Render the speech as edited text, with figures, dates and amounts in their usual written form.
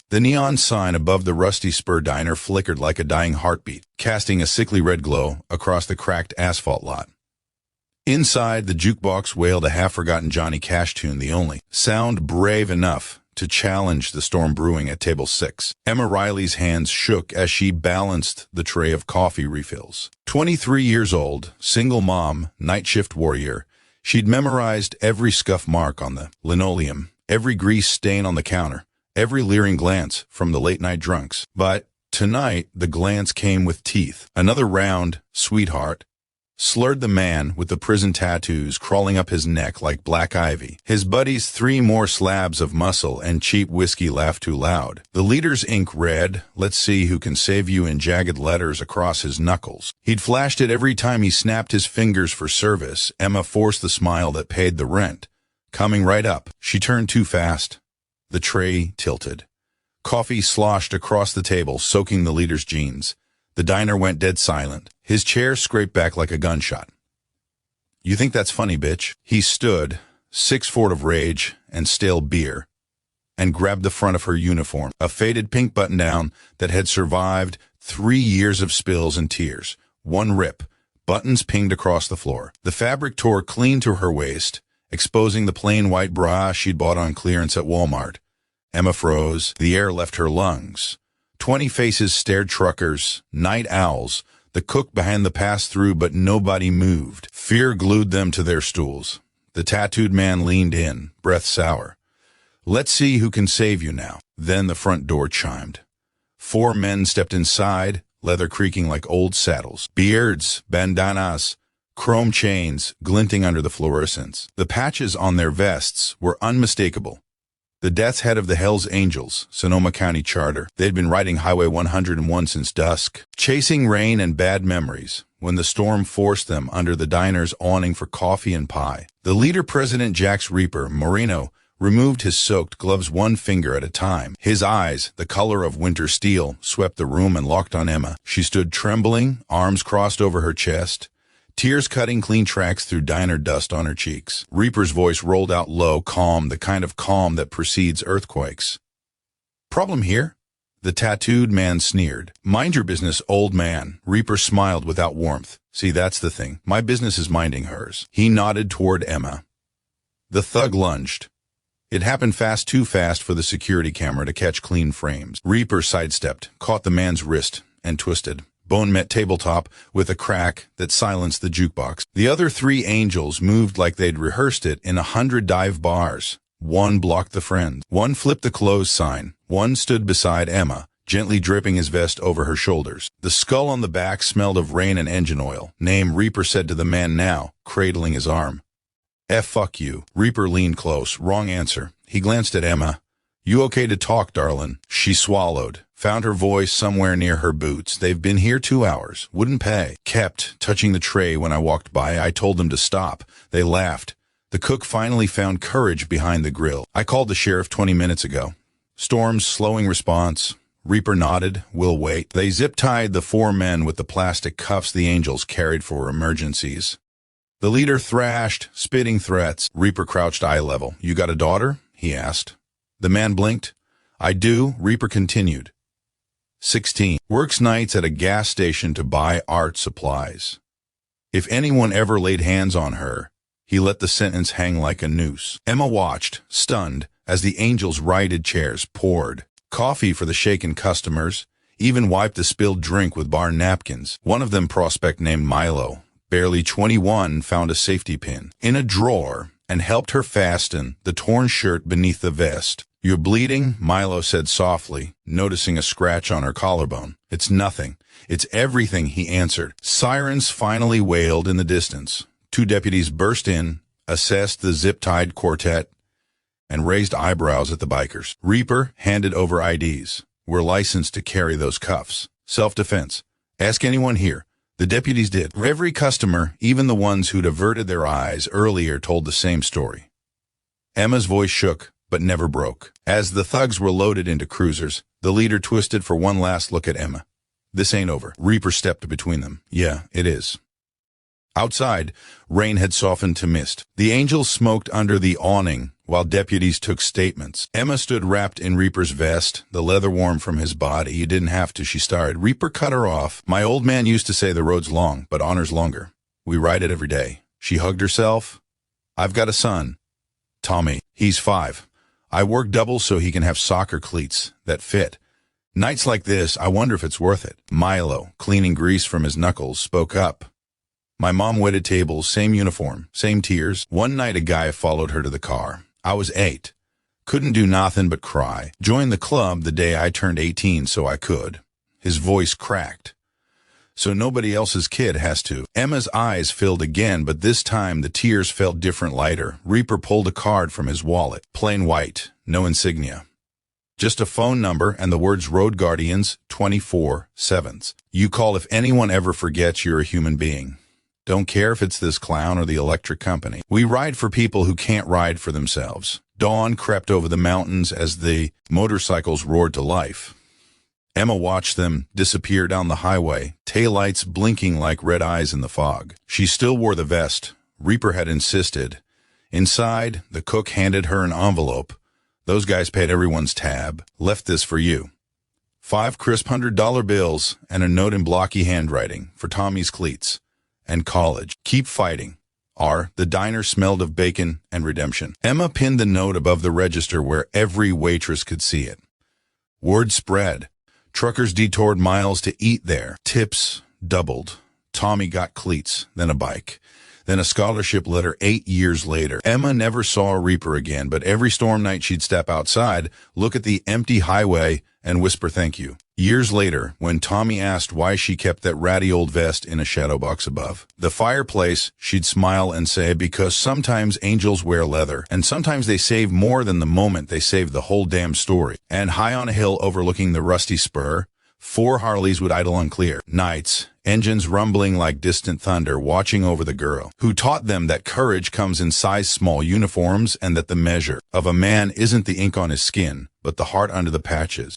The neon sign above the Rusty Spur diner flickered like a dying heartbeat, casting a sickly red glow across the cracked asphalt lot. Inside, the jukebox wailed a half-forgotten Johnny Cash tune, the only sound brave enough to challenge the storm brewing at table 6. Emma Riley's hands shook as she balanced the tray of coffee refills. 23 years old, single mom, night shift warrior, she'd memorized every scuff mark on the linoleum, every grease stain on the counter, every leering glance from the late-night drunks. But tonight, the glance came with teeth. Another round, sweetheart, slurred the man with the prison tattoos crawling up his neck like black ivy. His buddies 3 more slabs of muscle and cheap whiskey laughed too loud. The leader's ink read, "Let's see who can save you," in jagged letters across his knuckles. He'd flashed it every time he snapped his fingers for service. Emma forced the smile that paid the rent. Coming right up. She turned too fast. The tray tilted. Coffee sloshed across the table, soaking the leader's jeans. The diner went dead silent. His chair scraped back like a gunshot. "You think that's funny, bitch?" He stood, 6 foot of rage and stale beer, and grabbed the front of her uniform, a faded pink button-down that had survived 3 years of spills and tears. One rip, buttons pinged across the floor. The fabric tore clean to her waist, exposing the plain white bra she'd bought on clearance at Walmart. Emma froze. The air left her lungs. 20 faces stared, truckers, night owls, the cook behind the pass-through, but nobody moved. Fear glued them to their stools. The tattooed man leaned in, breath sour. "Let's see who can save you now." Then the front door chimed. 4 men stepped inside, leather creaking like old saddles. Beards, bandanas, chrome chains glinting under the fluorescence. The patches on their vests were unmistakable. The death's head of the Hells Angels, Sonoma County Charter. They'd been riding Highway 101 since dusk, chasing rain and bad memories, when the storm forced them under the diner's awning for coffee and pie. The leader, President Jack's Reaper, Moreno, removed his soaked gloves 1 finger at a time. His eyes, the color of winter steel, swept the room and locked on Emma. She stood trembling, arms crossed over her chest, tears cutting clean tracks through diner dust on her cheeks. Reaper's voice rolled out low, calm, the kind of calm that precedes earthquakes. "Problem here?" The tattooed man sneered. "Mind your business, old man." Reaper smiled without warmth. "See, that's the thing. My business is minding hers." He nodded toward Emma. The thug lunged. It happened fast, too fast for the security camera to catch clean frames. Reaper sidestepped, caught the man's wrist, and twisted. Bone met tabletop with a crack that silenced the jukebox. The other 3 angels moved like they'd rehearsed it in 100 dive bars. 1 blocked the friend. 1 flipped the close sign. 1 stood beside Emma, gently dripping his vest over her shoulders. The skull on the back smelled of rain and engine oil. "Name," Reaper said to the man now, cradling his arm. Fuck you." Reaper leaned close. "Wrong answer." He glanced at Emma. "You okay to talk, darlin'?" She swallowed, found her voice somewhere near her boots. "They've been here 2 hours. Wouldn't pay. Kept touching the tray when I walked by. I told them to stop. They laughed." The cook finally found courage behind the grill. "I called the sheriff 20 minutes ago." Storm's slowing response. Reaper nodded. "We'll wait." They zip-tied the 4 men with the plastic cuffs the angels carried for emergencies. The leader thrashed, spitting threats. Reaper crouched eye level. "You got a daughter?" he asked. The man blinked. "I do," Reaper continued. 16. Works nights at a gas station to buy art supplies. If anyone ever laid hands on her, he let the sentence hang like a noose. Emma watched, stunned, as the angels righted chairs, poured coffee for the shaken customers, even wiped the spilled drink with bar napkins. One of them, prospect named Milo, barely 21, found a safety pin in a drawer and helped her fasten the torn shirt beneath the vest. "You're bleeding," Milo said softly, noticing a scratch on her collarbone. "It's nothing. It's everything," he answered. Sirens finally wailed in the distance. 2 deputies burst in, assessed the zip-tied quartet, and raised eyebrows at the bikers. Reaper handed over IDs. "We're licensed to carry those cuffs. Self-defense. Ask anyone here." The deputies did. Every customer, even the ones who'd averted their eyes earlier, told the same story. Emma's voice shook, but never broke. As the thugs were loaded into cruisers, the leader twisted for one last look at Emma. "This ain't over." Reaper stepped between them. "Yeah, it is." Outside, rain had softened to mist. The angels smoked under the awning, while deputies took statements. Emma stood wrapped in Reaper's vest, the leather warm from his body. You didn't have to, she started. Reaper cut her off. My old man used to say the road's long, but honor's longer. We ride it every day. She hugged herself. I've got a son. Tommy. He's 5. I work double so he can have soccer cleats that fit. Nights like this, I wonder if it's worth it. Milo, cleaning grease from his knuckles, spoke up. My mom waited tables, same uniform, same tears. One night a guy followed her to the car. I was 8. Couldn't do nothing but cry. Joined the club the day I turned 18 so I could. His voice cracked. So nobody else's kid has to. Emma's eyes filled again, but this time the tears felt different, lighter. Reaper pulled a card from his wallet. Plain white, no insignia. Just a phone number and the words Road Guardians 24/7. You call if anyone ever forgets you're a human being. Don't care if it's this clown or the electric company. We ride for people who can't ride for themselves. Dawn crept over the mountains as the motorcycles roared to life. Emma watched them disappear down the highway, taillights blinking like red eyes in the fog. She still wore the vest. Reaper had insisted. Inside, the cook handed her an envelope. Those guys paid everyone's tab. Left this for you. 5 crisp $100 bills and a note in blocky handwriting for Tommy's cleats. And college. Keep fighting. R. The diner smelled of bacon and redemption. Emma pinned the note above the register where every waitress could see it. Word spread. Truckers detoured miles to eat there. Tips doubled. Tommy got cleats, then a bike, then a scholarship letter 8 years later. Emma never saw a Reaper again, but every storm night she'd step outside, look at the empty highway, and whisper thank you. Years later, when Tommy asked why she kept that ratty old vest in a shadow box above the fireplace, she'd smile and say, because sometimes angels wear leather, and sometimes they save more than the moment, they save the whole damn story. And high on a hill overlooking the rusty spur, 4 Harleys would idle on clear nights, engines rumbling like distant thunder, watching over the girl who taught them that courage comes in size small uniforms and that the measure of a man isn't the ink on his skin, but the heart under the patches.